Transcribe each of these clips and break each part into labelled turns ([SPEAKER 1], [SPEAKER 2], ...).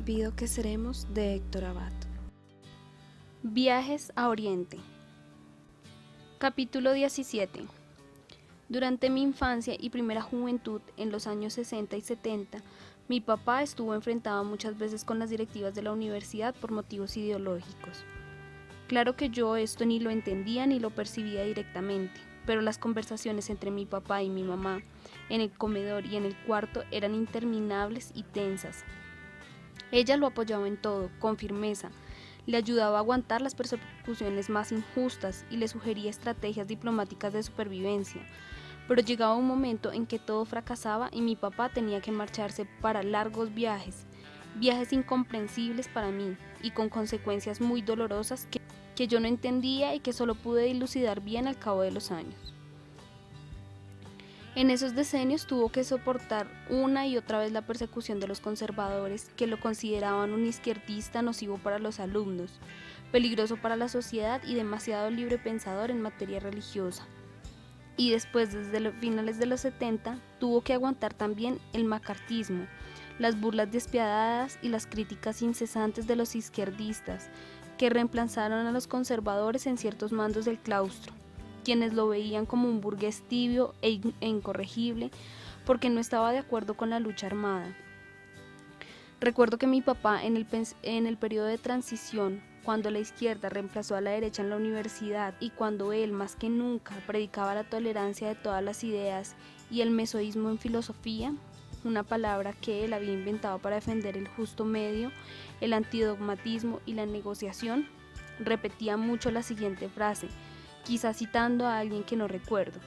[SPEAKER 1] pido que seremos de Héctor Abad.
[SPEAKER 2] Viajes a Oriente. Capítulo 17. Durante mi infancia y primera juventud, en los años 60 y 70, mi papá estuvo enfrentado muchas veces con las directivas de la universidad por motivos ideológicos. Claro que yo esto ni lo entendía ni lo percibía directamente, pero las conversaciones entre mi papá y mi mamá, en el comedor y en el cuarto, eran interminables y tensas. Ella lo apoyaba en todo, con firmeza, le ayudaba a aguantar las persecuciones más injustas y le sugería estrategias diplomáticas de supervivencia. Pero llegaba un momento en que todo fracasaba y mi papá tenía que marcharse para largos viajes incomprensibles para mí y con consecuencias muy dolorosas que yo no entendía y que solo pude dilucidar bien al cabo de los años. En esos decenios tuvo que soportar una y otra vez la persecución de los conservadores, que lo consideraban un izquierdista nocivo para los alumnos, peligroso para la sociedad y demasiado librepensador en materia religiosa. Y después, desde los finales de los 70, tuvo que aguantar también el macartismo, las burlas despiadadas y las críticas incesantes de los izquierdistas, que reemplazaron a los conservadores en ciertos mandos del claustro, quienes lo veían como un burgués tibio e incorregible porque no estaba de acuerdo con la lucha armada. Recuerdo que mi papá en el periodo de transición, cuando la izquierda reemplazó a la derecha en la universidad y cuando él más que nunca predicaba la tolerancia de todas las ideas y el mesoísmo en filosofía, una palabra que él había inventado para defender el justo medio, el antidogmatismo y la negociación, repetía mucho la siguiente frase, quizás citando a alguien que no recuerdo: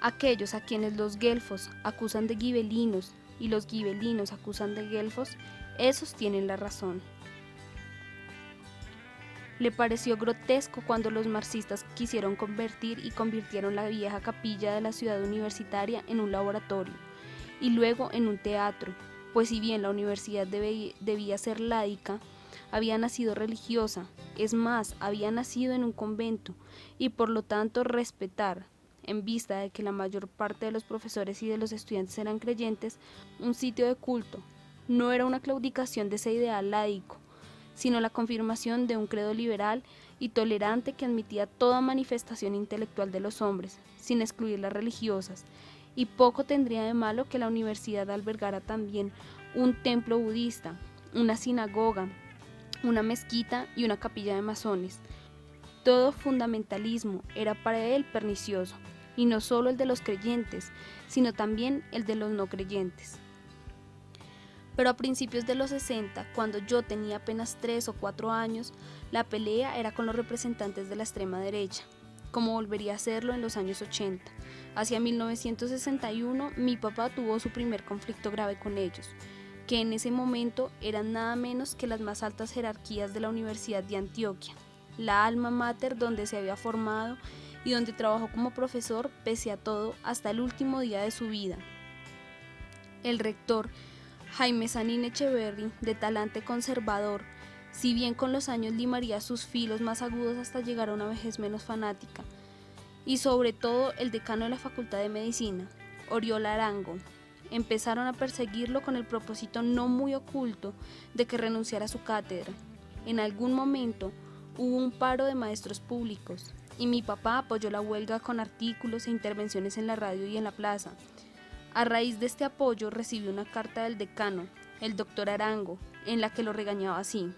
[SPEAKER 2] aquellos a quienes los guelfos acusan de gibelinos y los gibelinos acusan de guelfos, esos tienen la razón. Le pareció grotesco cuando los marxistas quisieron convirtieron la vieja capilla de la ciudad universitaria en un laboratorio y luego en un teatro, pues si bien la universidad debía ser laica, había nacido religiosa, es más, había nacido en un convento, y por lo tanto respetar, en vista de que la mayor parte de los profesores y de los estudiantes eran creyentes, un sitio de culto, no era una claudicación de ese ideal laico, sino la confirmación de un credo liberal y tolerante que admitía toda manifestación intelectual de los hombres, sin excluir las religiosas, y poco tendría de malo que la universidad albergara también un templo budista, una sinagoga, una mezquita y una capilla de masones. Todo fundamentalismo era para él pernicioso, y no solo el de los creyentes, sino también el de los no creyentes. Pero a principios de los 60, cuando yo tenía apenas 3 o 4 años, la pelea era con los representantes de la extrema derecha, como volvería a serlo en los años 80. Hacia 1961, mi papá tuvo su primer conflicto grave con ellos, que en ese momento eran nada menos que las más altas jerarquías de la Universidad de Antioquia, la alma mater donde se había formado y donde trabajó como profesor pese a todo hasta el último día de su vida. El rector, Jaime Sanín Echeverry, de talante conservador, si bien con los años limaría sus filos más agudos hasta llegar a una vejez menos fanática, y sobre todo el decano de la Facultad de Medicina, Oriol Arango, empezaron a perseguirlo con el propósito no muy oculto de que renunciara a su cátedra. En algún momento hubo un paro de maestros públicos y mi papá apoyó la huelga con artículos e intervenciones en la radio y en la plaza. A raíz de este apoyo recibió una carta del decano, el doctor Arango, en la que lo regañaba así: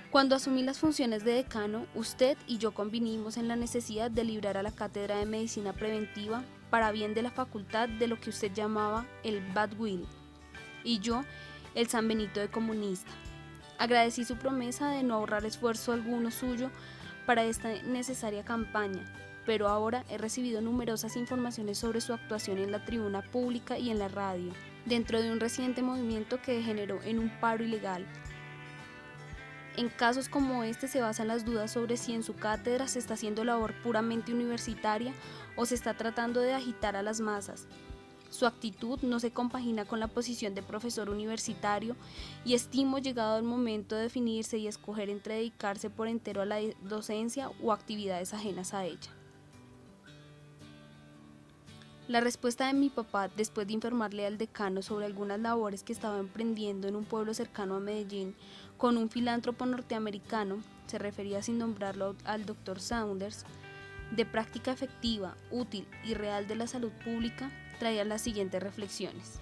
[SPEAKER 2] cuando asumí las funciones de decano, usted y yo convinimos en la necesidad de librar a la cátedra de medicina preventiva para bien de la facultad de lo que usted llamaba el bad will, y yo el San Benito de comunista. Agradecí su promesa de no ahorrar esfuerzo alguno suyo para esta necesaria campaña, pero ahora he recibido numerosas informaciones sobre su actuación en la tribuna pública y en la radio, dentro de un reciente movimiento que degeneró en un paro ilegal. En casos como este se basan las dudas sobre si en su cátedra se está haciendo labor puramente universitaria o se está tratando de agitar a las masas. Su actitud no se compagina con la posición de profesor universitario y estimo llegado el momento de definirse y escoger entre dedicarse por entero a la docencia o actividades ajenas a ella. La respuesta de mi papá, después de informarle al decano sobre algunas labores que estaba emprendiendo en un pueblo cercano a Medellín con un filántropo norteamericano, se refería sin nombrarlo al Dr. Saunders, de práctica efectiva, útil y real de la salud pública, traía las siguientes reflexiones.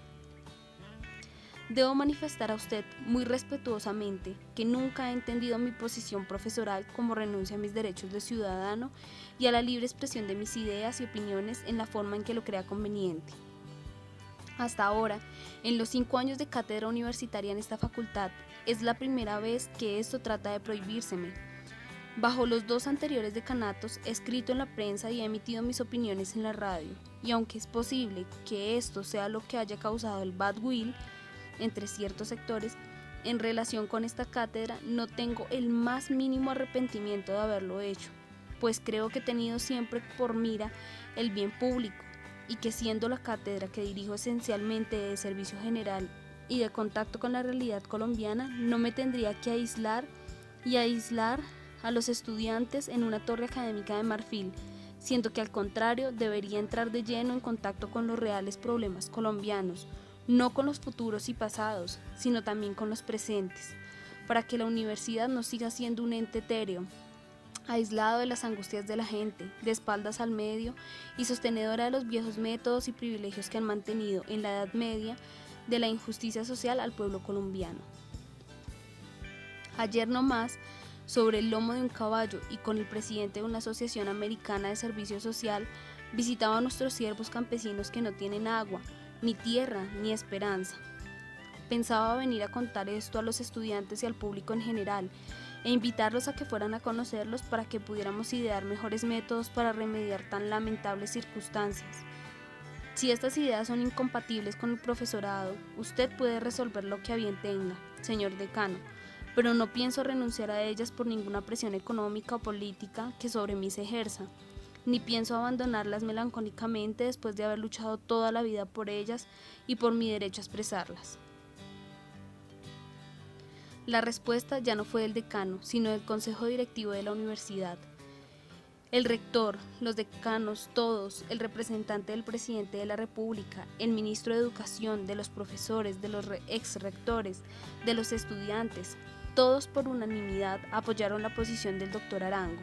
[SPEAKER 2] Debo manifestar a usted muy respetuosamente que nunca he entendido mi posición profesoral como renuncia a mis derechos de ciudadano y a la libre expresión de mis ideas y opiniones en la forma en que lo crea conveniente. Hasta ahora, en los 5 años de cátedra universitaria en esta facultad, es la primera vez que esto trata de prohibírseme. Bajo los 2 anteriores decanatos he escrito en la prensa y he emitido mis opiniones en la radio, y aunque es posible que esto sea lo que haya causado el badwill entre ciertos sectores, en relación con esta cátedra no tengo el más mínimo arrepentimiento de haberlo hecho, pues creo que he tenido siempre por mira el bien público y que siendo la cátedra que dirijo esencialmente de servicio general y de contacto con la realidad colombiana, no me tendría que aislar a los estudiantes en una torre académica de marfil, siendo que al contrario debería entrar de lleno en contacto con los reales problemas colombianos, no con los futuros y pasados, sino también con los presentes, para que la universidad no siga siendo un ente etéreo, aislado de las angustias de la gente, de espaldas al medio y sostenedora de los viejos métodos y privilegios que han mantenido en la Edad Media de la injusticia social al pueblo colombiano. Ayer nomás, sobre el lomo de un caballo y con el presidente de una asociación americana de servicio social, visitaba a nuestros siervos campesinos que no tienen agua, ni tierra, ni esperanza. Pensaba venir a contar esto a los estudiantes y al público en general, e invitarlos a que fueran a conocerlos para que pudiéramos idear mejores métodos para remediar tan lamentables circunstancias. Si estas ideas son incompatibles con el profesorado, usted puede resolver lo que a bien tenga, señor decano, pero no pienso renunciar a ellas por ninguna presión económica o política que sobre mí se ejerza, ni pienso abandonarlas melancólicamente después de haber luchado toda la vida por ellas y por mi derecho a expresarlas. La respuesta ya no fue del decano, sino del consejo directivo de la universidad. El rector, los decanos, todos, el representante del presidente de la República, el ministro de Educación, de los profesores, de los ex-rectores, de los estudiantes, todos por unanimidad apoyaron la posición del doctor Arango.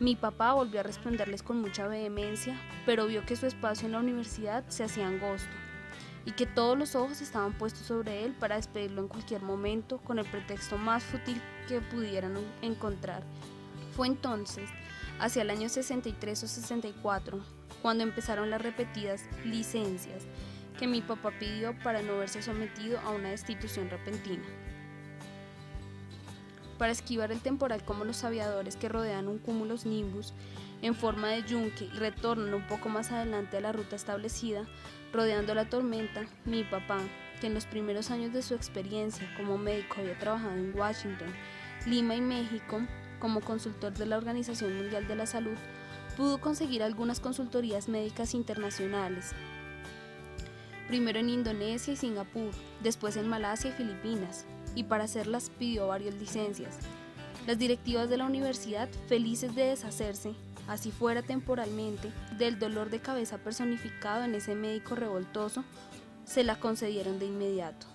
[SPEAKER 2] Mi papá volvió a responderles con mucha vehemencia, pero vio que su espacio en la universidad se hacía angosto y que todos los ojos estaban puestos sobre él para despedirlo en cualquier momento con el pretexto más fútil que pudieran encontrar. Fue entonces, hacia el año 63 o 64, cuando empezaron las repetidas licencias que mi papá pidió para no verse sometido a una destitución repentina. Para esquivar el temporal como los aviadores que rodean un cumulus nimbus en forma de yunque y retornan un poco más adelante a la ruta establecida, rodeando la tormenta, mi papá, que en los primeros años de su experiencia como médico había trabajado en Washington, Lima y México como consultor de la Organización Mundial de la Salud, pudo conseguir algunas consultorías médicas internacionales, primero en Indonesia y Singapur, después en Malasia y Filipinas, y para hacerlas pidió varias licencias. Las directivas de la universidad, felices de deshacerse, así fuera temporalmente, del dolor de cabeza personificado en ese médico revoltoso, se la concedieron de inmediato.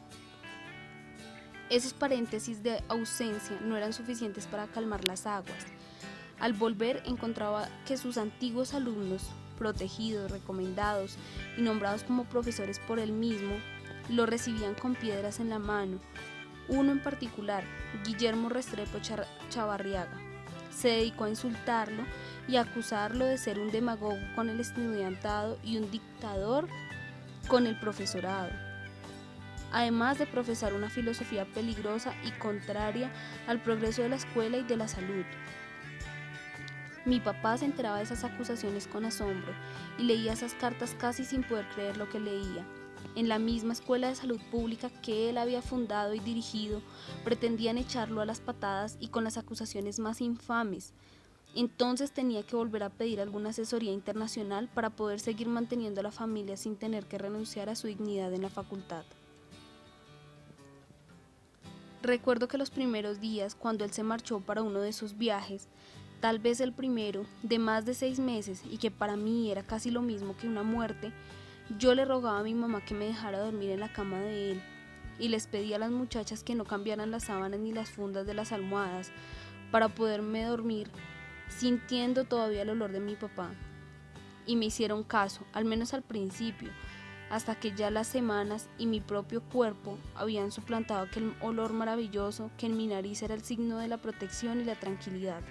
[SPEAKER 2] Esos paréntesis de ausencia no eran suficientes para calmar las aguas. Al volver encontraba que sus antiguos alumnos, protegidos, recomendados y nombrados como profesores por él mismo, lo recibían con piedras en la mano. Uno en particular, Guillermo Restrepo Chavarriaga, se dedicó a insultarlo y a acusarlo de ser un demagogo con el estudiantado y un dictador con el profesorado, además de profesar una filosofía peligrosa y contraria al progreso de la escuela y de la salud. Mi papá se enteraba de esas acusaciones con asombro y leía esas cartas casi sin poder creer lo que leía. En la misma escuela de salud pública que él había fundado y dirigido, pretendían echarlo a las patadas y con las acusaciones más infames. Entonces tenía que volver a pedir alguna asesoría internacional para poder seguir manteniendo a la familia sin tener que renunciar a su dignidad en la facultad. Recuerdo que los primeros días, cuando él se marchó para uno de sus viajes, tal vez el primero, de más de 6 meses y que para mí era casi lo mismo que una muerte, yo le rogaba a mi mamá que me dejara dormir en la cama de él y les pedí a las muchachas que no cambiaran las sábanas ni las fundas de las almohadas para poderme dormir sintiendo todavía el olor de mi papá. Y me hicieron caso, al menos al principio, hasta que ya las semanas y mi propio cuerpo habían suplantado aquel olor maravilloso que en mi nariz era el signo de la protección y la tranquilidad.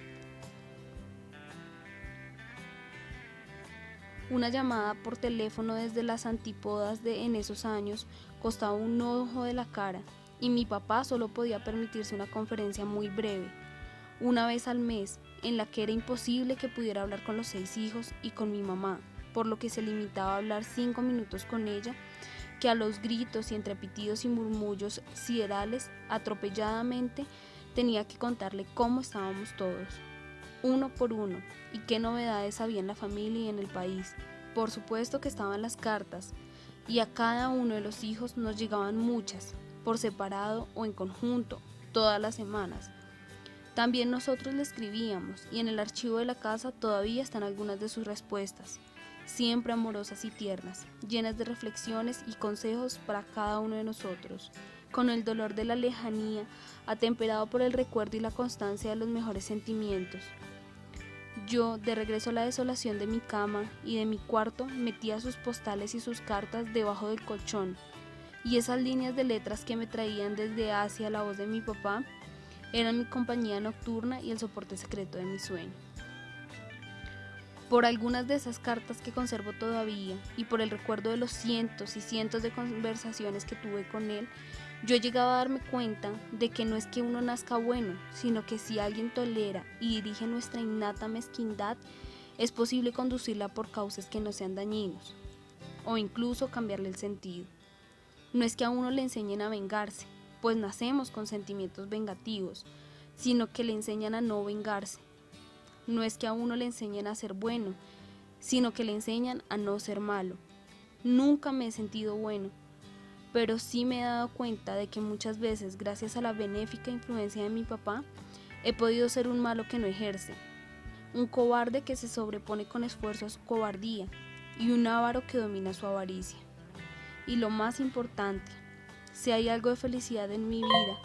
[SPEAKER 2] Una llamada por teléfono desde las antípodas de en esos años costaba un ojo de la cara y mi papá solo podía permitirse una conferencia muy breve, una vez al mes, en la que era imposible que pudiera hablar con los 6 hijos y con mi mamá, por lo que se limitaba a hablar 5 minutos con ella, que a los gritos y entre pitidos y murmullos siderales atropelladamente tenía que contarle cómo estábamos todos, uno por uno, y qué novedades había en la familia y en el país. Por supuesto que estaban las cartas, y a cada uno de los hijos nos llegaban muchas, por separado o en conjunto, todas las semanas. También nosotros le escribíamos, y en el archivo de la casa todavía están algunas de sus respuestas, siempre amorosas y tiernas, llenas de reflexiones y consejos para cada uno de nosotros, con el dolor de la lejanía, atemperado por el recuerdo y la constancia de los mejores sentimientos. Yo, de regreso a la desolación de mi cama y de mi cuarto, metía sus postales y sus cartas debajo del colchón, y esas líneas de letras que me traían desde Asia la voz de mi papá eran mi compañía nocturna y el soporte secreto de mi sueño. Por algunas de esas cartas que conservo todavía y por el recuerdo de los cientos y cientos de conversaciones que tuve con él, yo llegaba a darme cuenta de que no es que uno nazca bueno, sino que si alguien tolera y dirige nuestra innata mezquindad, es posible conducirla por cauces que no sean dañinos, o incluso cambiarle el sentido. No es que a uno le enseñen a vengarse, pues nacemos con sentimientos vengativos, sino que le enseñan a no vengarse. No es que a uno le enseñen a ser bueno, sino que le enseñan a no ser malo. Nunca me he sentido bueno, pero sí me he dado cuenta de que muchas veces, gracias a la benéfica influencia de mi papá, he podido ser un malo que no ejerce, un cobarde que se sobrepone con esfuerzo a su cobardía y un avaro que domina su avaricia. Y lo más importante, si hay algo de felicidad en mi vida,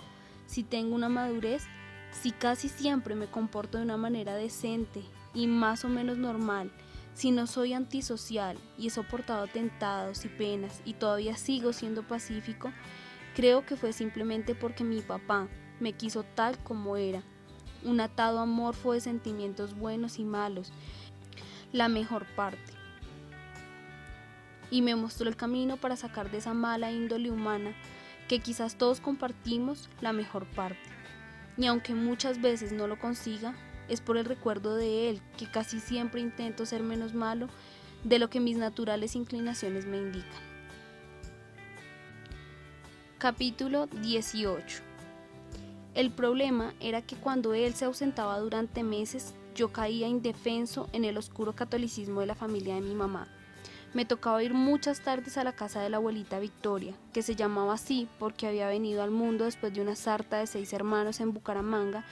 [SPEAKER 2] si tengo una madurez, si casi siempre me comporto de una manera decente y más o menos normal, si no soy antisocial y he soportado atentados y penas y todavía sigo siendo pacífico, creo que fue simplemente porque mi papá me quiso tal como era, un atado amorfo de sentimientos buenos y malos, la mejor parte. Y me mostró el camino para sacar de esa mala índole humana que quizás todos compartimos la mejor parte. Y aunque muchas veces no lo consiga, es por el recuerdo de él que casi siempre intento ser menos malo de lo que mis naturales inclinaciones me indican. Capítulo 18. El problema era que cuando él se ausentaba durante meses, yo caía indefenso en el oscuro catolicismo de la familia de mi mamá. Me tocaba ir muchas tardes a la casa de la abuelita Victoria, que se llamaba así porque había venido al mundo después de una sarta de 6 hermanos en Bucaramanga,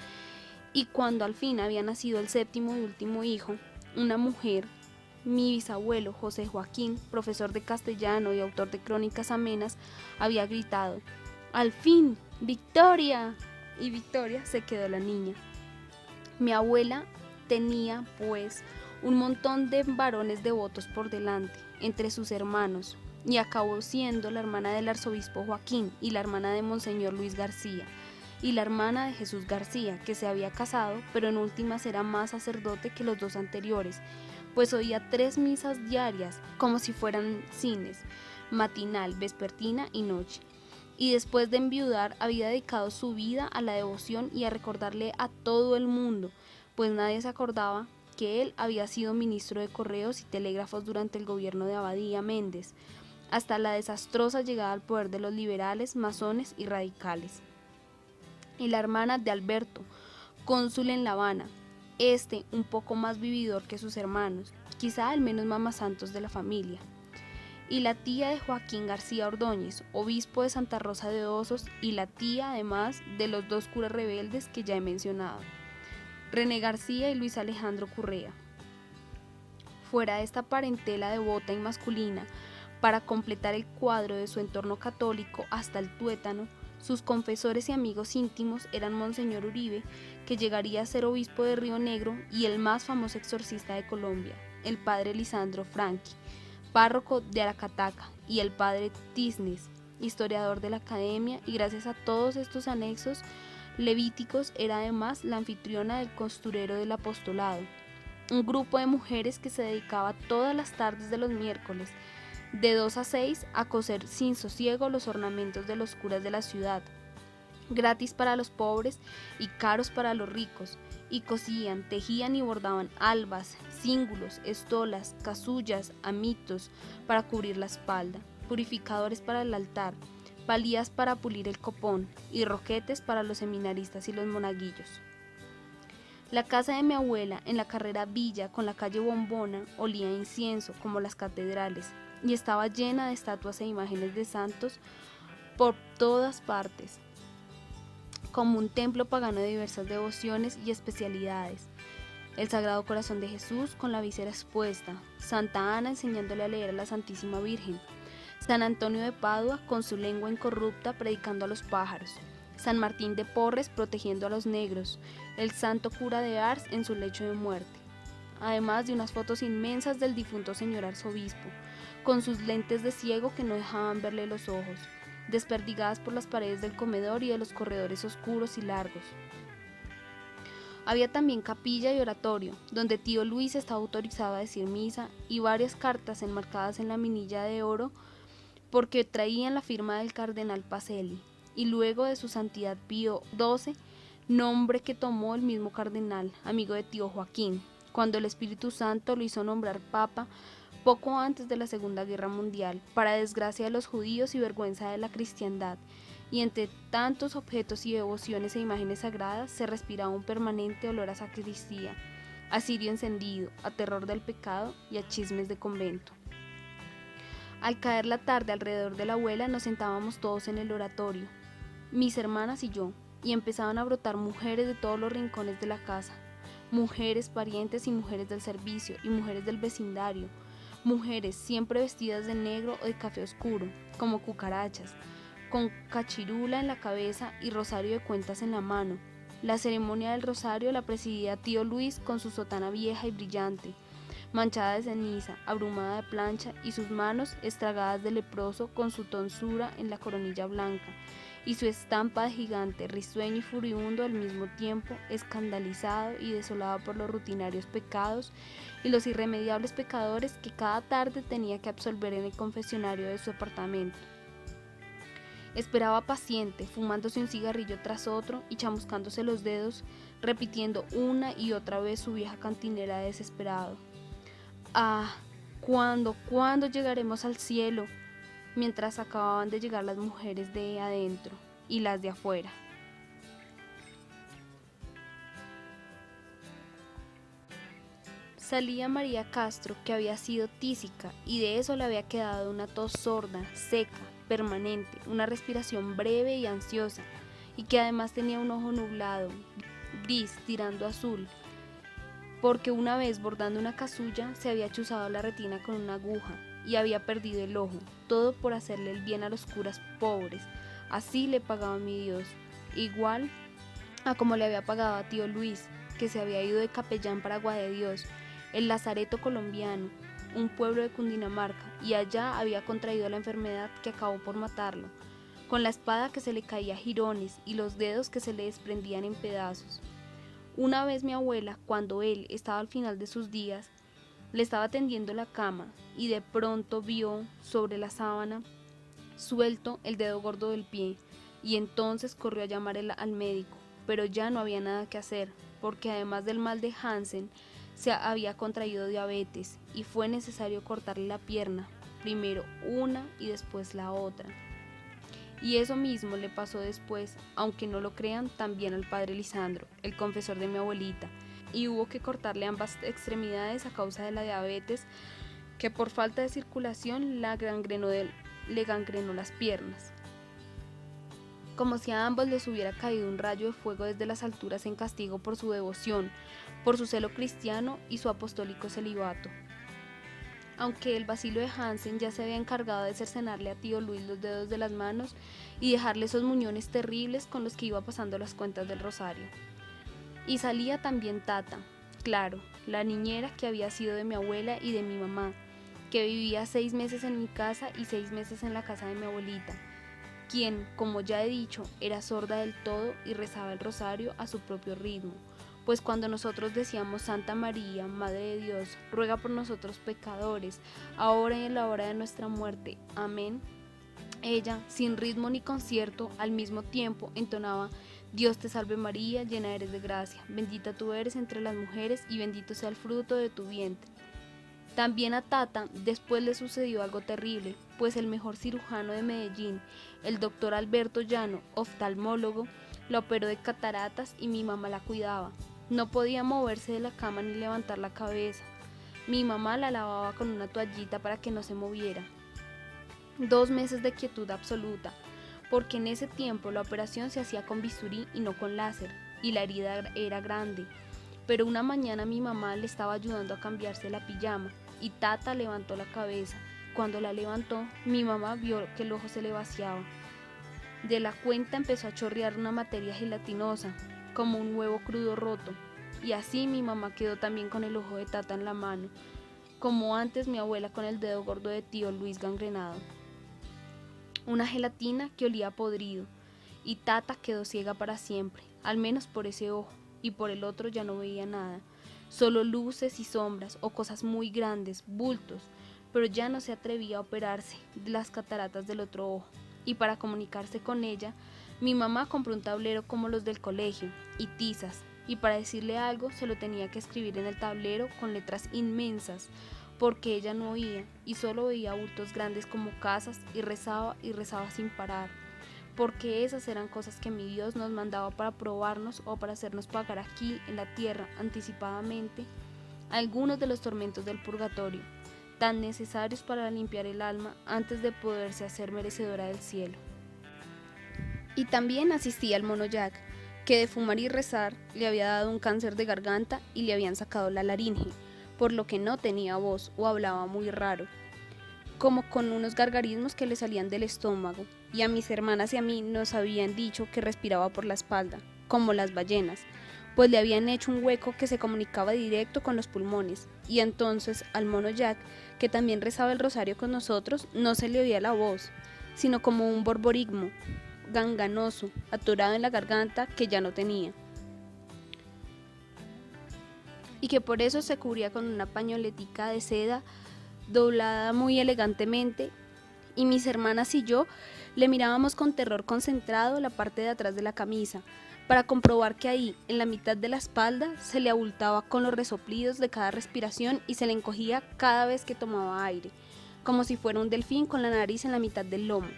[SPEAKER 2] y cuando al fin había nacido el 7º y último hijo, una mujer, mi bisabuelo José Joaquín, profesor de castellano y autor de crónicas amenas, había gritado: ¡al fin, Victoria! Y Victoria se quedó la niña. Mi abuela tenía, pues, un montón de varones devotos por delante, entre sus hermanos, y acabó siendo la hermana del arzobispo Joaquín y la hermana de Monseñor Luis García, y la hermana de Jesús García, que se había casado, pero en últimas era más sacerdote que los 2 anteriores, pues oía 3 misas diarias, como si fueran cines, matinal, vespertina y noche. Y después de enviudar había dedicado su vida a la devoción y a recordarle a todo el mundo, pues nadie se acordaba que él había sido ministro de correos y telégrafos durante el gobierno de Abadía Méndez, hasta la desastrosa llegada al poder de los liberales, masones y radicales. Y la hermana de Alberto, cónsul en La Habana, un poco más vividor que sus hermanos, quizá el menos mamasantos de la familia. Y la tía de Joaquín García Ordóñez, obispo de Santa Rosa de Osos, y la tía además de los 2 curas rebeldes que ya he mencionado. René García y Luis Alejandro Currea. Fuera de esta parentela devota y masculina, para completar el cuadro de su entorno católico hasta el tuétano, sus confesores y amigos íntimos eran Monseñor Uribe, que llegaría a ser obispo de Río Negro, y el más famoso exorcista de Colombia, el padre Lisandro Franchi, párroco de Aracataca, y el padre Tisnes, historiador de la academia, y gracias a todos estos anexos levíticos era además la anfitriona del costurero del apostolado, un grupo de mujeres que se dedicaba todas las tardes de los miércoles, de 2 a 6, a coser sin sosiego los ornamentos de los curas de la ciudad, gratis para los pobres y caros para los ricos, y cosían, tejían y bordaban albas, cíngulos, estolas, casullas, amitos para cubrir la espalda, purificadores para el altar, palías para pulir el copón y roquetes para los seminaristas y los monaguillos. La casa de mi abuela en la carrera Villa con la calle Bombona olía a incienso como las catedrales y estaba llena de estatuas e imágenes de santos por todas partes, como un templo pagano de diversas devociones y especialidades. El Sagrado Corazón de Jesús con la víscera expuesta, Santa Ana enseñándole a leer a la Santísima Virgen, San Antonio de Padua con su lengua incorrupta predicando a los pájaros, San Martín de Porres protegiendo a los negros, el santo cura de Ars en su lecho de muerte, además de unas fotos inmensas del difunto señor arzobispo, con sus lentes de ciego que no dejaban verle los ojos, desperdigadas por las paredes del comedor y de los corredores oscuros y largos. Había también capilla y oratorio, donde tío Luis estaba autorizado a decir misa, y varias cartas enmarcadas en la minilla de oro porque traían la firma del cardenal Pacelli, y luego de su santidad Pío XII, nombre que tomó el mismo cardenal, amigo de tío Joaquín, cuando el Espíritu Santo lo hizo nombrar papa poco antes de la Segunda Guerra Mundial, para desgracia de los judíos y vergüenza de la cristiandad, y entre tantos objetos y devociones e imágenes sagradas se respiraba un permanente olor a sacristía, a cirio encendido, a terror del pecado y a chismes de convento. Al caer la tarde alrededor de la abuela nos sentábamos todos en el oratorio, mis hermanas y yo, y empezaban a brotar mujeres de todos los rincones de la casa, mujeres parientes y mujeres del servicio y mujeres del vecindario, mujeres siempre vestidas de negro o de café oscuro, como cucarachas, con cachirula en la cabeza y rosario de cuentas en la mano. La ceremonia del rosario la presidía tío Luis con su sotana vieja y brillante, manchada de ceniza, abrumada de plancha, y sus manos estragadas de leproso con su tonsura en la coronilla blanca, y su estampa de gigante, risueño y furibundo al mismo tiempo, escandalizado y desolado por los rutinarios pecados y los irremediables pecadores que cada tarde tenía que absolver en el confesionario de su apartamento. Esperaba paciente, fumándose un cigarrillo tras otro y chamuscándose los dedos, repitiendo una y otra vez su vieja cantinera desesperado. «Ah, ¿cuándo llegaremos al cielo?», mientras acababan de llegar las mujeres de adentro y las de afuera. Salía María Castro, que había sido tísica, y de eso le había quedado una tos sorda, seca, permanente, una respiración breve y ansiosa, y que además tenía un ojo nublado, gris, tirando a azul, porque una vez bordando una casulla se había chuzado la retina con una aguja, y había perdido el ojo, todo por hacerle el bien a los curas pobres. Así le pagaba mi Dios, igual a como le había pagado a tío Luis, que se había ido de capellán para Agua de Dios, el lazareto colombiano, un pueblo de Cundinamarca, y allá había contraído la enfermedad que acabó por matarlo, con la espada que se le caía a jirones y los dedos que se le desprendían en pedazos. Una vez mi abuela, cuando él estaba al final de sus días, le estaba tendiendo la cama y de pronto vio sobre la sábana suelto el dedo gordo del pie, y entonces corrió a llamar al médico, pero ya no había nada que hacer, porque además del mal de Hansen se había contraído diabetes y fue necesario cortarle la pierna, primero una y después la otra. Y eso mismo le pasó después, aunque no lo crean, también al padre Lisandro, el confesor de mi abuelita, y hubo que cortarle ambas extremidades a causa de la diabetes, que por falta de circulación le gangrenó las piernas. como si a ambos les hubiera caído un rayo de fuego desde las alturas en castigo por su devoción, por su celo cristiano y su apostólico celibato. Aunque el vacilo de Hansen ya se había encargado de cercenarle a tío Luis los dedos de las manos y dejarle esos muñones terribles con los que iba pasando las cuentas del rosario. Y salía también Tata, claro, la niñera que había sido de mi abuela y de mi mamá, que vivía 6 meses en mi casa y 6 meses en la casa de mi abuelita, quien, como ya he dicho, era sorda del todo y rezaba el rosario a su propio ritmo, pues cuando nosotros decíamos Santa María, Madre de Dios, ruega por nosotros pecadores, ahora y en la hora de nuestra muerte, amén, ella, sin ritmo ni concierto, al mismo tiempo entonaba: Dios te salve María, llena eres de gracia, bendita tú eres entre las mujeres y bendito sea el fruto de tu vientre. También a Tata después le sucedió algo terrible, pues el mejor cirujano de Medellín, el doctor Alberto Llano, oftalmólogo, la operó de cataratas y mi mamá la cuidaba. No podía moverse de la cama ni levantar la cabeza. Mi mamá la lavaba con una toallita para que no se moviera. 2 meses de quietud absoluta, porque en ese tiempo la operación se hacía con bisturí y no con láser, y la herida era grande. Pero una mañana mi mamá le estaba ayudando a cambiarse la pijama, y Tata levantó la cabeza. Cuando la levantó, mi mamá vio que el ojo se le vaciaba. De la cuenta empezó a chorrear una materia gelatinosa, como un huevo crudo roto, y así mi mamá quedó también con el ojo de Tata en la mano, como antes mi abuela con el dedo gordo de tío Luis gangrenado. Una gelatina que olía podrido, y Tata quedó ciega para siempre, al menos por ese ojo, y por el otro ya no veía nada, solo luces y sombras o cosas muy grandes, bultos, pero ya no se atrevía a operarse de las cataratas del otro ojo, y para comunicarse con ella, mi mamá compró un tablero como los del colegio y tizas, y para decirle algo se lo tenía que escribir en el tablero con letras inmensas, porque ella no oía y solo veía bultos grandes como casas y rezaba sin parar, porque esas eran cosas que mi Dios nos mandaba para probarnos o para hacernos pagar aquí en la tierra anticipadamente algunos de los tormentos del purgatorio, tan necesarios para limpiar el alma antes de poderse hacer merecedora del cielo. Y también asistía al mono Jack, que de fumar y rezar le había dado un cáncer de garganta y le habían sacado la laringe, por lo que no tenía voz o hablaba muy raro, como con unos gargarismos que le salían del estómago, y a mis hermanas y a mí nos habían dicho que respiraba por la espalda, como las ballenas, pues le habían hecho un hueco que se comunicaba directo con los pulmones, y entonces al mono Jack, que también rezaba el rosario con nosotros, no se le oía la voz, sino como un borborigmo ganganoso, atorado en la garganta que ya no tenía, y que por eso se cubría con una pañoletica de seda doblada muy elegantemente, y mis hermanas y yo le mirábamos con terror concentrado la parte de atrás de la camisa, para comprobar que ahí, en la mitad de la espalda, se le abultaba con los resoplidos de cada respiración y se le encogía cada vez que tomaba aire, como si fuera un delfín con la nariz en la mitad del lomo.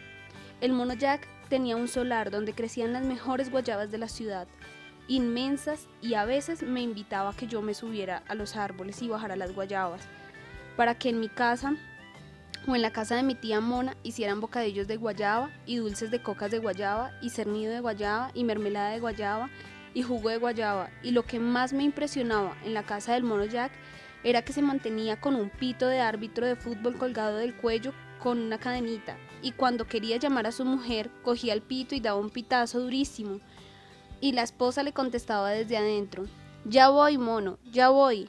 [SPEAKER 2] El mono Jack tenía un solar donde crecían las mejores guayabas de la ciudad, inmensas, y a veces me invitaba a que yo me subiera a los árboles y bajara las guayabas, para que en mi casa o en la casa de mi tía Mona hicieran bocadillos de guayaba y dulces de cocas de guayaba y cernido de guayaba y mermelada de guayaba y jugo de guayaba, y lo que más me impresionaba en la casa del mono Jack era que se mantenía con un pito de árbitro de fútbol colgado del cuello con una cadenita, y cuando quería llamar a su mujer cogía el pito y daba un pitazo durísimo, y la esposa le contestaba desde adentro: «Ya voy, mono, ya voy».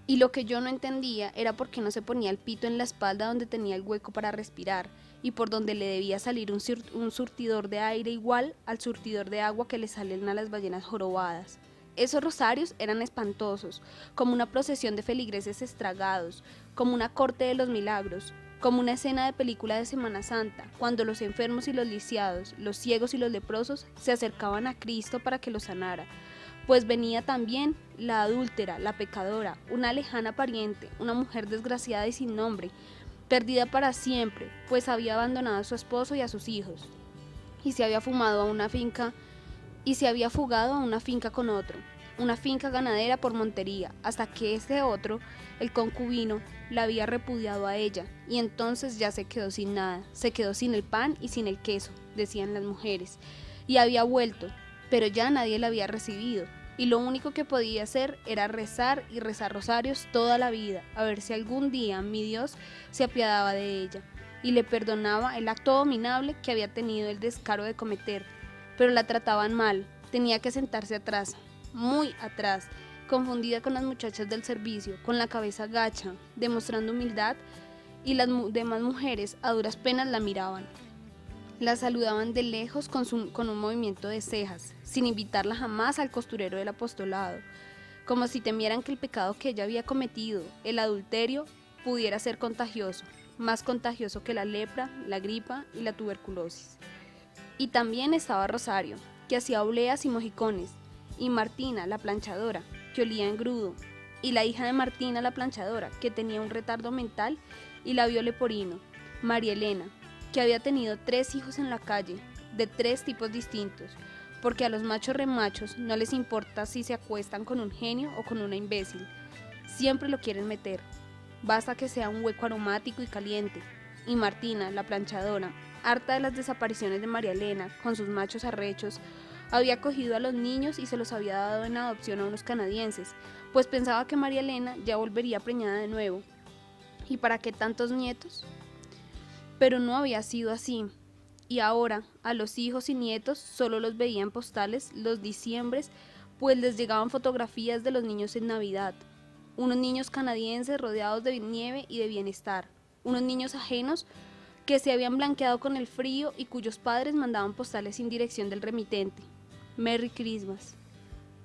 [SPEAKER 2] Y lo que yo no entendía era por qué no se ponía el pito en la espalda donde tenía el hueco para respirar y por donde le debía salir un surtidor de aire igual al surtidor de agua que le salen a las ballenas jorobadas. Esos rosarios eran espantosos, como una procesión de feligreses estragados, como una corte de los milagros, como una escena de película de Semana Santa, cuando los enfermos y los lisiados, los ciegos y los leprosos se acercaban a Cristo para que los sanara, pues venía también la adúltera, la pecadora, una lejana pariente, una mujer desgraciada y sin nombre, perdida para siempre, pues había abandonado a su esposo y a sus hijos, y se había fugado a una finca con otro, una finca ganadera por Montería, hasta que ese otro, el concubino, la había repudiado a ella, y entonces ya se quedó sin nada, se quedó sin el pan y sin el queso, decían las mujeres, y había vuelto, pero ya nadie la había recibido, y lo único que podía hacer era rezar y rezar rosarios toda la vida, a ver si algún día mi Dios se apiadaba de ella y le perdonaba el acto abominable que había tenido el descaro de cometer. Pero la trataban mal, tenía que sentarse atrás, muy atrás, confundida con las muchachas del servicio, con la cabeza gacha, demostrando humildad, y las demás mujeres a duras penas la miraban. La saludaban de lejos con un movimiento de cejas, sin invitarla jamás al costurero del apostolado, como si temieran que el pecado que ella había cometido, el adulterio, pudiera ser contagioso, más contagioso que la lepra, la gripa y la tuberculosis. Y también estaba Rosario, que hacía obleas y mojicones, y Martina, la planchadora, que olía engrudo, y la hija de Martina, la planchadora, que tenía un retardo mental y labio leporino, María Elena, que había tenido 3 hijos en la calle, de 3 tipos distintos, porque a los machos remachos no les importa si se acuestan con un genio o con una imbécil, siempre lo quieren meter, basta que sea un hueco aromático y caliente. Y Martina, la planchadora, harta de las desapariciones de María Elena, con sus machos arrechos, había cogido a los niños y se los había dado en adopción a unos canadienses, pues pensaba que María Elena ya volvería preñada de nuevo. ¿Y para qué tantos nietos? Pero no había sido así, y ahora a los hijos y nietos solo los veía en postales los diciembres, pues les llegaban fotografías de los niños en Navidad, unos niños canadienses rodeados de nieve y de bienestar, unos niños ajenos que se habían blanqueado con el frío y cuyos padres mandaban postales sin dirección del remitente. Merry Christmas.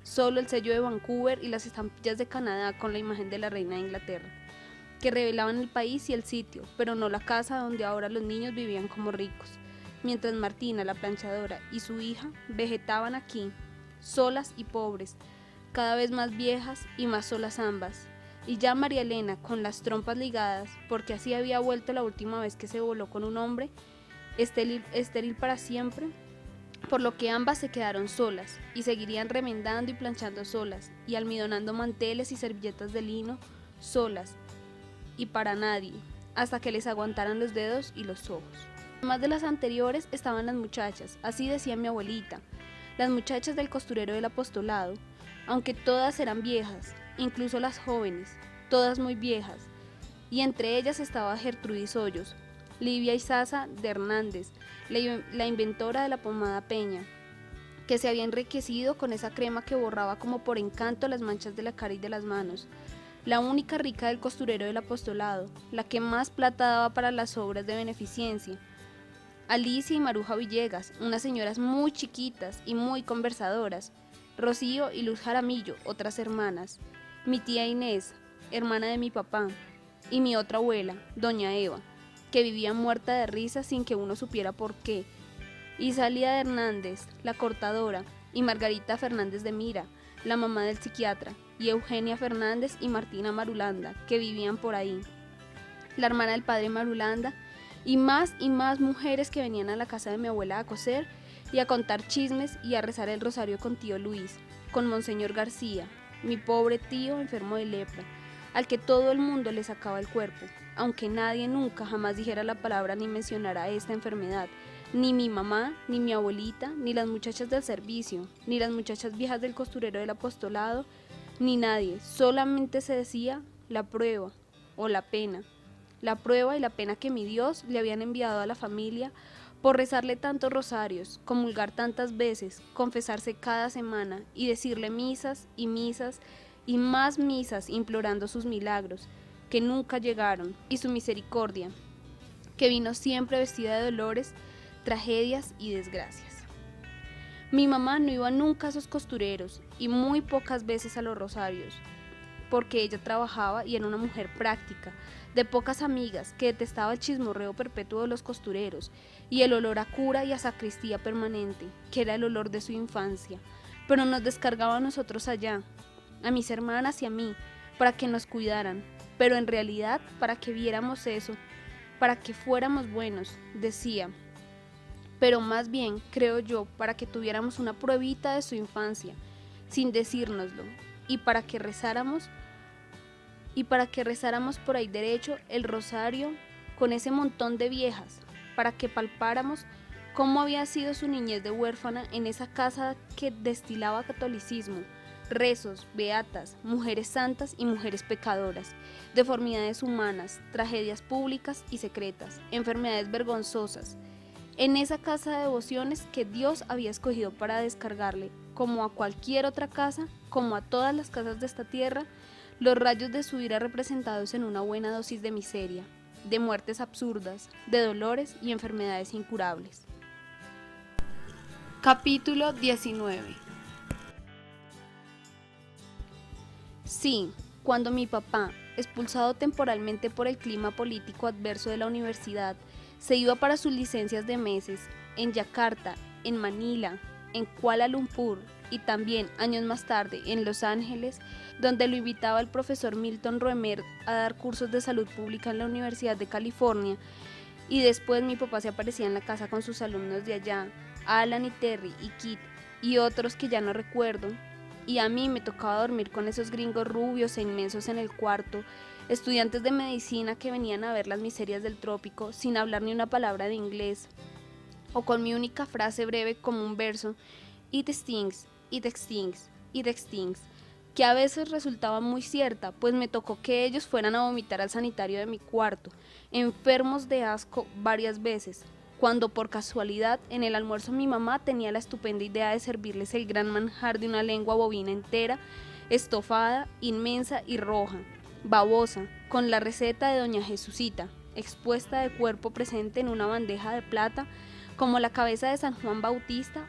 [SPEAKER 2] Solo el sello de Vancouver y las estampillas de Canadá con la imagen de la reina de Inglaterra, que revelaban el país y el sitio, pero no la casa donde ahora los niños vivían como ricos, mientras Martina, la planchadora, y su hija vegetaban aquí, solas y pobres, cada vez más viejas y más solas ambas, y ya María Elena, con las trompas ligadas, porque así había vuelto la última vez que se voló con un hombre, estéril para siempre, por lo que ambas se quedaron solas, y seguirían remendando y planchando solas, y almidonando manteles y servilletas de lino, solas, y para nadie, hasta que les aguantaran los dedos y los ojos. Además de las anteriores estaban las muchachas, así decía mi abuelita, las muchachas del costurero del apostolado, aunque todas eran viejas, incluso las jóvenes, todas muy viejas, y entre ellas estaba Gertrudis Hoyos, Livia Izaza de Hernández, la inventora de la pomada Peña, que se había enriquecido con esa crema que borraba como por encanto las manchas de la cara y de las manos, la única rica del costurero del apostolado, la que más plata daba para las obras de beneficencia. Alicia y Maruja Villegas, unas señoras muy chiquitas y muy conversadoras. Rocío y Luz Jaramillo, otras hermanas. Mi tía Inés, hermana de mi papá. Y mi otra abuela, doña Eva, que vivía muerta de risa sin que uno supiera por qué. Y Salía de Hernández, la cortadora, y Margarita Fernández de Mira, la mamá del psiquiatra, y Eugenia Fernández y Martina Marulanda, que vivían por ahí, la hermana del padre Marulanda, y más mujeres que venían a la casa de mi abuela a coser y a contar chismes y a rezar el rosario con tío Luis, con Monseñor García, mi pobre tío enfermo de lepra, al que todo el mundo le sacaba el cuerpo, aunque nadie nunca jamás dijera la palabra ni mencionara esta enfermedad, ni mi mamá, ni mi abuelita, ni las muchachas del servicio, ni las muchachas viejas del costurero del apostolado, ni nadie, solamente se decía la prueba o la pena, la prueba y la pena que mi Dios le habían enviado a la familia por rezarle tantos rosarios, comulgar tantas veces, confesarse cada semana y decirle misas y misas y más misas implorando sus milagros, que nunca llegaron, y su misericordia, que vino siempre vestida de dolores, tragedias y desgracias. Mi mamá no iba nunca a esos costureros y muy pocas veces a los rosarios, porque ella trabajaba y era una mujer práctica, de pocas amigas, que detestaba el chismorreo perpetuo de los costureros y el olor a cura y a sacristía permanente, que era el olor de su infancia, pero nos descargaba a nosotros allá, a mis hermanas y a mí, para que nos cuidaran, pero en realidad para que viéramos eso, para que fuéramos buenos, decía, pero más bien, creo yo, para que tuviéramos una pruebita de su infancia, sin decírnoslo, y para que rezáramos por ahí derecho el rosario con ese montón de viejas, para que palpáramos cómo había sido su niñez de huérfana en esa casa que destilaba catolicismo, rezos, beatas, mujeres santas y mujeres pecadoras, deformidades humanas, tragedias públicas y secretas, enfermedades vergonzosas. En esa casa de devociones que Dios había escogido para descargarle, como a cualquier otra casa, como a todas las casas de esta tierra, los rayos de su ira representados en una buena dosis de miseria, de muertes absurdas, de dolores y enfermedades incurables. Capítulo 19. Sí, cuando mi papá, expulsado temporalmente por el clima político adverso de la universidad, se iba para sus licencias de meses en Yakarta, en Manila, en Kuala Lumpur y también años más tarde en Los Ángeles, donde lo invitaba el profesor Milton Roemer a dar cursos de salud pública en la Universidad de California, y después mi papá se aparecía en la casa con sus alumnos de allá, Alan y Terry y Kit y otros que ya no recuerdo, y a mí me tocaba dormir con esos gringos rubios e inmensos en el cuarto, estudiantes de medicina que venían a ver las miserias del trópico sin hablar ni una palabra de inglés, o con mi única frase breve como un verso, it stings, it stings, it stings, que a veces resultaba muy cierta, pues me tocó que ellos fueran a vomitar al sanitario de mi cuarto, enfermos de asco varias veces, cuando por casualidad en el almuerzo mi mamá tenía la estupenda idea de servirles el gran manjar de una lengua bovina entera, estofada, inmensa y roja, babosa, con la receta de doña Jesucita, expuesta de cuerpo presente en una bandeja de plata, como la cabeza de San Juan Bautista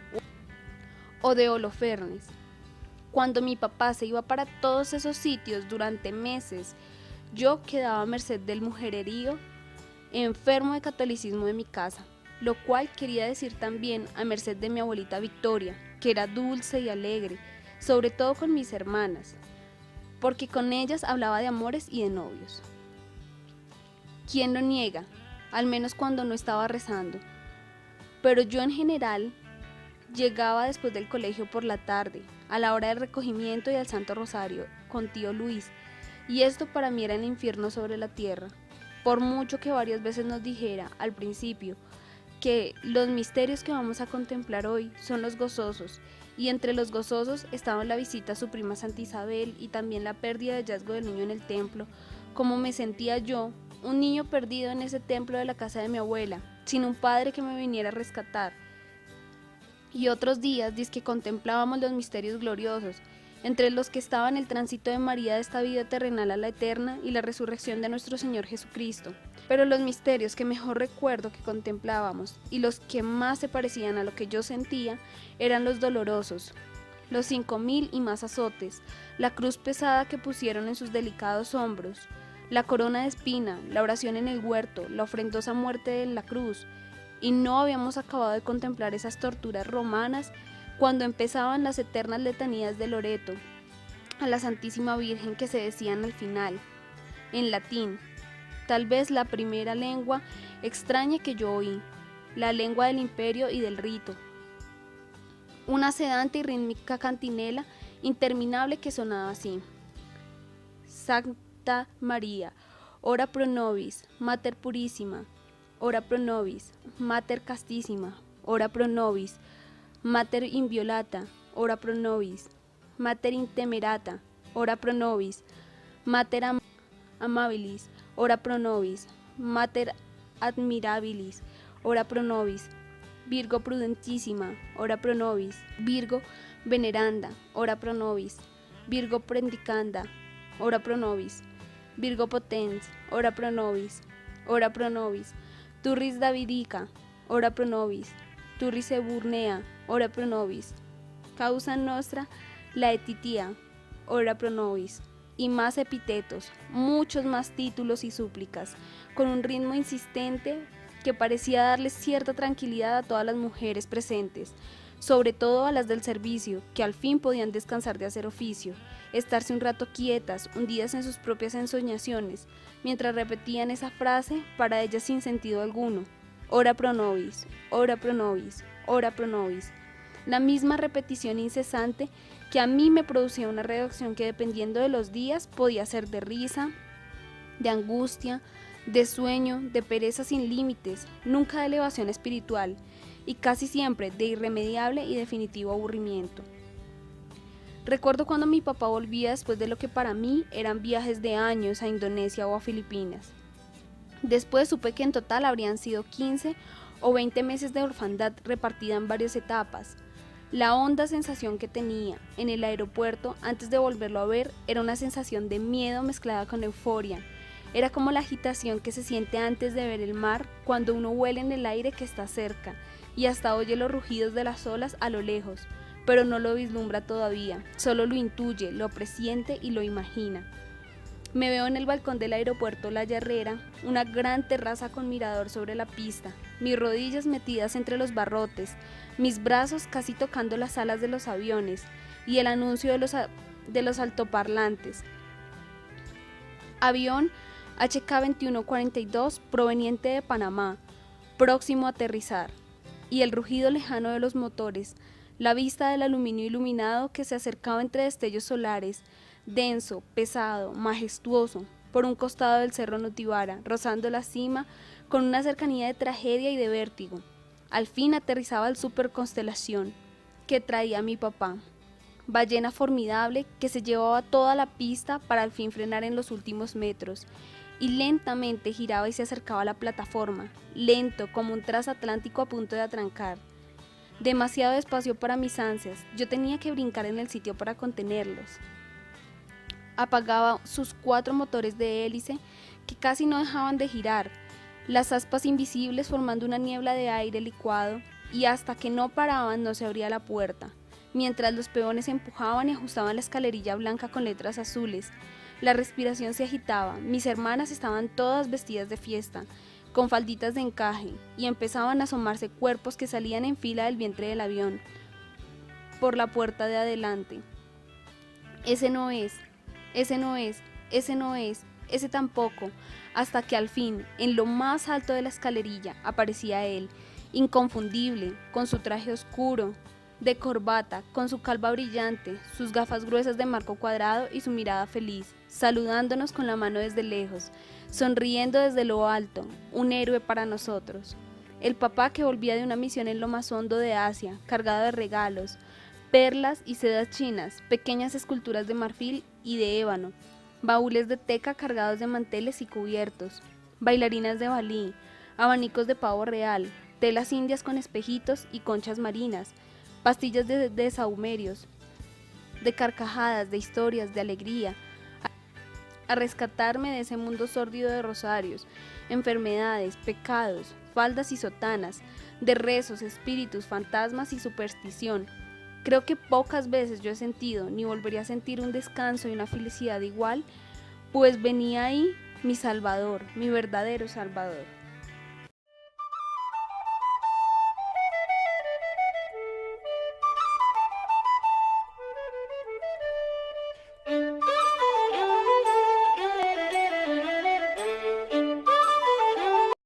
[SPEAKER 2] o de Holofernes. Cuando mi papá se iba para todos esos sitios durante meses, yo quedaba a merced del mujererío enfermo de catolicismo de mi casa, lo cual quería decir también a merced de mi abuelita Victoria, que era dulce y alegre, sobre todo con mis hermanas, porque con ellas hablaba de amores y de novios. ¿Quién lo niega? Al menos cuando no estaba rezando. Pero yo en general llegaba después del colegio por la tarde, a la hora del recogimiento y al Santo Rosario, con tío Luis, y esto para mí era el infierno sobre la tierra, por mucho que varias veces nos dijera, al principio, que los misterios que vamos a contemplar hoy son los gozosos, y entre los gozosos estaban la visita a su prima Santa Isabel y también la pérdida de hallazgo del niño en el templo, como me sentía yo, un niño perdido en ese templo de la casa de mi abuela, sin un padre que me viniera a rescatar. Y otros días dizque contemplábamos los misterios gloriosos, entre los que estaban el tránsito de María de esta vida terrenal a la eterna y la resurrección de nuestro Señor Jesucristo. Pero los misterios que mejor recuerdo que contemplábamos y los que más se parecían a lo que yo sentía eran los dolorosos, los 5000 y más azotes, la cruz pesada que pusieron en sus delicados hombros, la corona de espina, la oración en el huerto, la ofrendosa muerte de la cruz. Y no habíamos acabado de contemplar esas torturas romanas cuando empezaban las eternas letanías de Loreto a la Santísima Virgen que se decían al final, en latín, tal vez la primera lengua extraña que yo oí, la lengua del imperio y del rito. Una sedante y rítmica cantinela interminable que sonaba así: Sancta María, ora pro nobis, Mater Purissima, ora pro nobis, Mater Castissima, ora pro nobis, Mater Inviolata, ora pro nobis, Mater Intemerata, ora pro nobis, Mater Amabilis, ora pro nobis, Mater Admirabilis, ora pro nobis, Virgo Prudentissima, ora pro nobis, Virgo Veneranda, ora pro nobis, Virgo Predicanda, ora pro nobis, Virgo Potens, ora pro nobis, ora pro nobis, Turris Davidica, ora pro nobis, Turris Eburnea, ora pro nobis, Causa Nostra Laetitia, ora pro nobis, y más epítetos, muchos más títulos y súplicas, con un ritmo insistente que parecía darles cierta tranquilidad a todas las mujeres presentes, sobre todo a las del servicio, que al fin podían descansar de hacer oficio, estarse un rato quietas, hundidas en sus propias ensoñaciones, mientras repetían esa frase para ellas sin sentido alguno: ora pro nobis, ora pro nobis, ora pro nobis. La misma repetición incesante que a mí me producía una reacción que, dependiendo de los días, podía ser de risa, de angustia, de sueño, de pereza sin límites, nunca de elevación espiritual, y casi siempre de irremediable y definitivo aburrimiento. Recuerdo cuando mi papá volvía después de lo que para mí eran viajes de años a Indonesia o a Filipinas. Después supe que en total habrían sido 15 o 20 meses de orfandad repartida en varias etapas. La honda sensación que tenía en el aeropuerto antes de volverlo a ver era una sensación de miedo mezclada con euforia. Era como la agitación que se siente antes de ver el mar cuando uno huele en el aire que está cerca y hasta oye los rugidos de las olas a lo lejos, pero no lo vislumbra todavía, solo lo intuye, lo presiente y lo imagina. Me veo en el balcón del aeropuerto La Yarrera, una gran terraza con mirador sobre la pista, mis rodillas metidas entre los barrotes, mis brazos casi tocando las alas de los aviones y el anuncio de los altoparlantes. Avión HK-2142 proveniente de Panamá, próximo a aterrizar, y el rugido lejano de los motores, la vista del aluminio iluminado que se acercaba entre destellos solares, denso, pesado, majestuoso, por un costado del cerro Notibara, rozando la cima con una cercanía de tragedia y de vértigo. Al fin aterrizaba el superconstelación que traía mi papá, ballena formidable que se llevaba toda la pista para al fin frenar en los últimos metros, y lentamente giraba y se acercaba a la plataforma, lento como un transatlántico a punto de atrancar. Demasiado despacio para mis ansias, yo tenía que brincar en el sitio para contenerlos. Apagaba sus 4 motores de hélice que casi no dejaban de girar, las aspas invisibles formando una niebla de aire licuado, y hasta que no paraban no se abría la puerta, mientras los peones empujaban y ajustaban la escalerilla blanca con letras azules. La respiración se agitaba, mis hermanas estaban todas vestidas de fiesta, con falditas de encaje, y empezaban a asomarse cuerpos que salían en fila del vientre del avión, por la puerta de adelante. Ese no es, ese no es, ese no es, ese tampoco, hasta que al fin, en lo más alto de la escalerilla, aparecía él, inconfundible, con su traje oscuro, de corbata, con su calva brillante, sus gafas gruesas de marco cuadrado y su mirada feliz, saludándonos con la mano desde lejos, sonriendo desde lo alto, un héroe para nosotros. El papá que volvía de una misión en lo más hondo de Asia, cargado de regalos, perlas y sedas chinas, pequeñas esculturas de marfil y de ébano, baúles de teca cargados de manteles y cubiertos, bailarinas de balí, abanicos de pavo real, telas indias con espejitos y conchas marinas, pastillas de sahumerios, de carcajadas, de historias, de alegría, a rescatarme de ese mundo sórdido de rosarios, enfermedades, pecados, faldas y sotanas, de rezos, espíritus, fantasmas y superstición. Creo que pocas veces yo he sentido, ni volvería a sentir un descanso y una felicidad igual, pues venía ahí mi Salvador, mi verdadero Salvador.